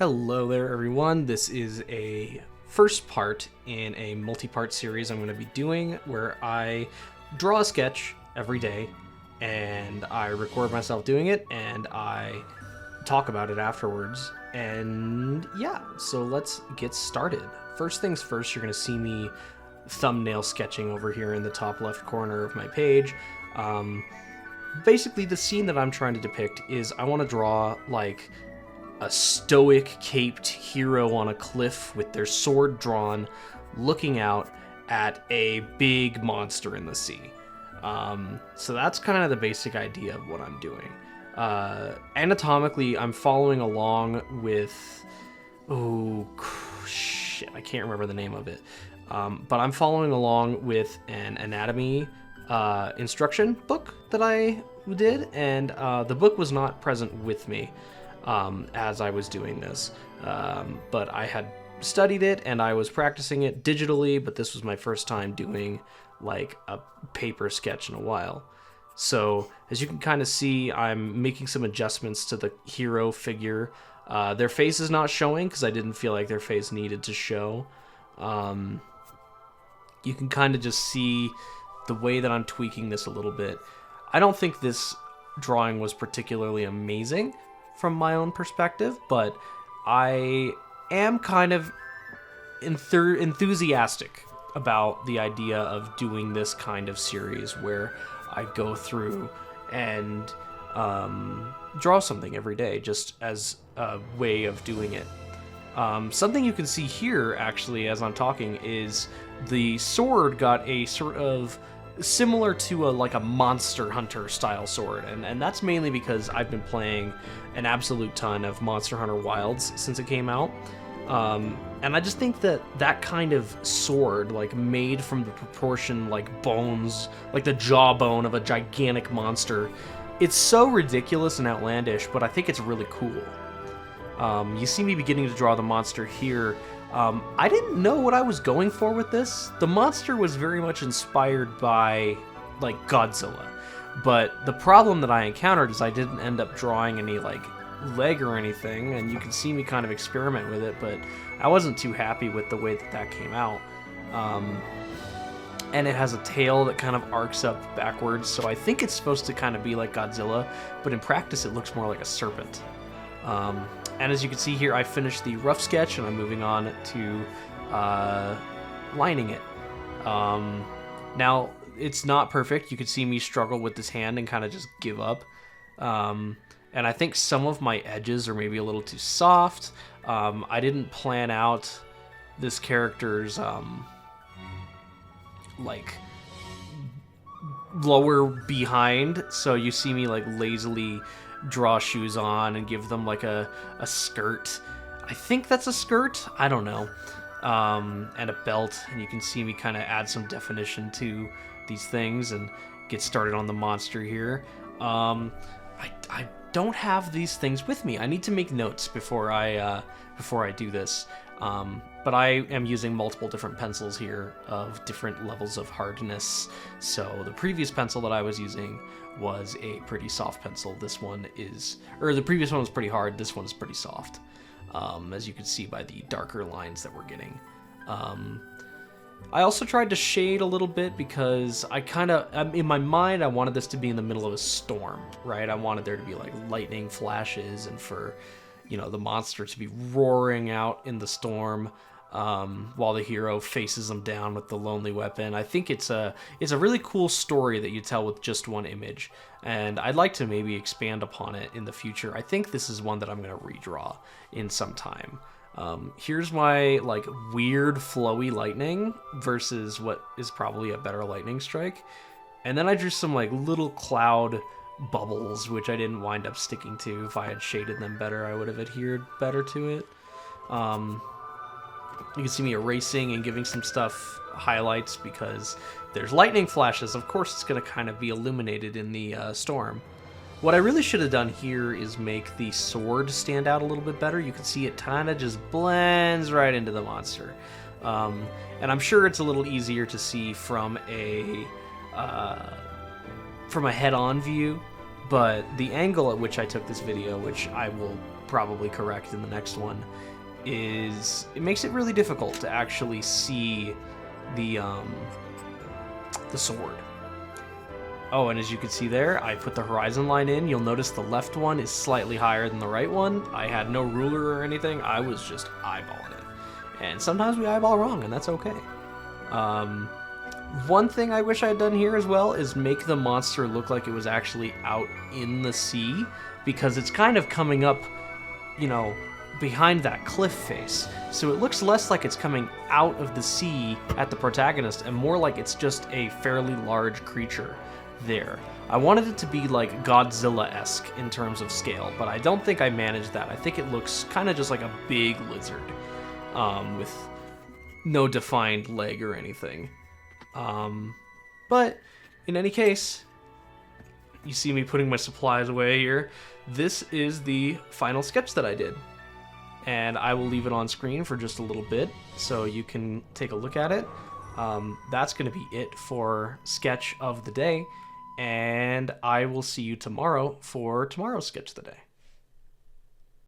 Hello there, everyone. This is a first part in a multi-part series I'm going to be doing where I draw a sketch every day and I record myself doing it and I talk about it afterwards. And yeah, so let's get started. First things first, you're going to see me thumbnail sketching over here in the top left corner of my page. Basically, the scene that I'm trying to depict is I want to draw like a stoic caped hero on a cliff with their sword drawn, looking out at a big monster in the sea. So that's kind of the basic idea of what I'm doing. Anatomically, I'm following along with... Oh, shit, I can't remember the name of it. But I'm following along with an anatomy instruction book that I did, and the book was not present with me as I was doing this. But I had studied it and I was practicing it digitally, but this was my first time doing like a paper sketch in a while. So as you can kind of see, I'm making some adjustments to the hero figure. Their face is not showing because I didn't feel like their face needed to show. You can kind of just see the way that I'm tweaking this a little bit. I don't think this drawing was particularly amazing from my own perspective, but I am kind of enthusiastic about the idea of doing this kind of series where I go through and draw something every day just as a way of doing it. Something you can see here, actually, as I'm talking, is the sword got a sort of similar to like a Monster Hunter style sword, and that's mainly because I've been playing an absolute ton of Monster Hunter Wilds since it came out. And I just think that that kind of sword, like made from the proportion like bones, like the jawbone of a gigantic monster, it's so ridiculous and outlandish, but I think it's really cool. You see me beginning to draw the monster here. I didn't know what I was going for with this. The monster was very much inspired by like Godzilla, but the problem that I encountered is I didn't end up drawing any like leg or anything, and you can see me kind of experiment with it, but I wasn't too happy with the way that that came out. And it has a tail that kind of arcs up backwards, so I think it's supposed to kind of be like Godzilla, but in practice it looks more like a serpent. And as you can see here, I finished the rough sketch and I'm moving on to lining it. Now, it's not perfect. You can see me struggle with this hand and kind of just give up. And I think some of my edges are maybe a little too soft. I didn't plan out this character's like lower behind, so you see me like lazily draw shoes on and give them like a skirt. I think that's a skirt, I don't know. And a belt, and you can see me kind of add some definition to these things and get started on the monster here. I don't have these things with me. I need to make notes before I do this. But I am using multiple different pencils here of different levels of hardness. So the previous pencil that I was using was a pretty soft pencil. This one is, or the previous one was pretty hard. This one is pretty soft, as you can see by the darker lines that we're getting. I also tried to shade a little bit because I kind of, in my mind, I wanted this to be in the middle of a storm, right? I wanted there to be like lightning flashes and for, you know, the monster to be roaring out in the storm while the hero faces them down with the lonely weapon. I think it's a really cool story that you tell with just one image, and I'd like to maybe expand upon it in the future. I think this is one that I'm going to redraw in some time. Here's my like weird flowy lightning versus what is probably a better lightning strike. And then I drew some like little cloud bubbles, which I didn't wind up sticking to. If I had shaded them better, I would have adhered better to it. You can see me erasing and giving some stuff highlights because there's lightning flashes. Of course, it's going to kind of be illuminated in the storm. What I really should have done here is make the sword stand out a little bit better. You can see it kind of just blends right into the monster. And I'm sure it's a little easier to see from a head-on view, but the angle at which I took this video, which I will probably correct in the next one, is it makes it really difficult to actually see the sword. Oh, and as you can see there, I put the horizon line in. You'll notice the left one is slightly higher than the right one. I had no ruler or anything. I was just eyeballing it. And sometimes we eyeball wrong, and that's okay. One thing I wish I had done here as well is make the monster look like it was actually out in the sea, because it's kind of coming up, you know, behind that cliff face. So it looks less like it's coming out of the sea at the protagonist and more like it's just a fairly large creature there. I wanted it to be like Godzilla-esque in terms of scale, but I don't think I managed that. I think it looks kind of just like a big lizard with no defined leg or anything. But in any case, you see me putting my supplies away here. This is the final sketch that I did. And I will leave it on screen for just a little bit so you can take a look at it. That's going to be it for sketch of the day. And I will see you tomorrow for tomorrow's sketch of the day.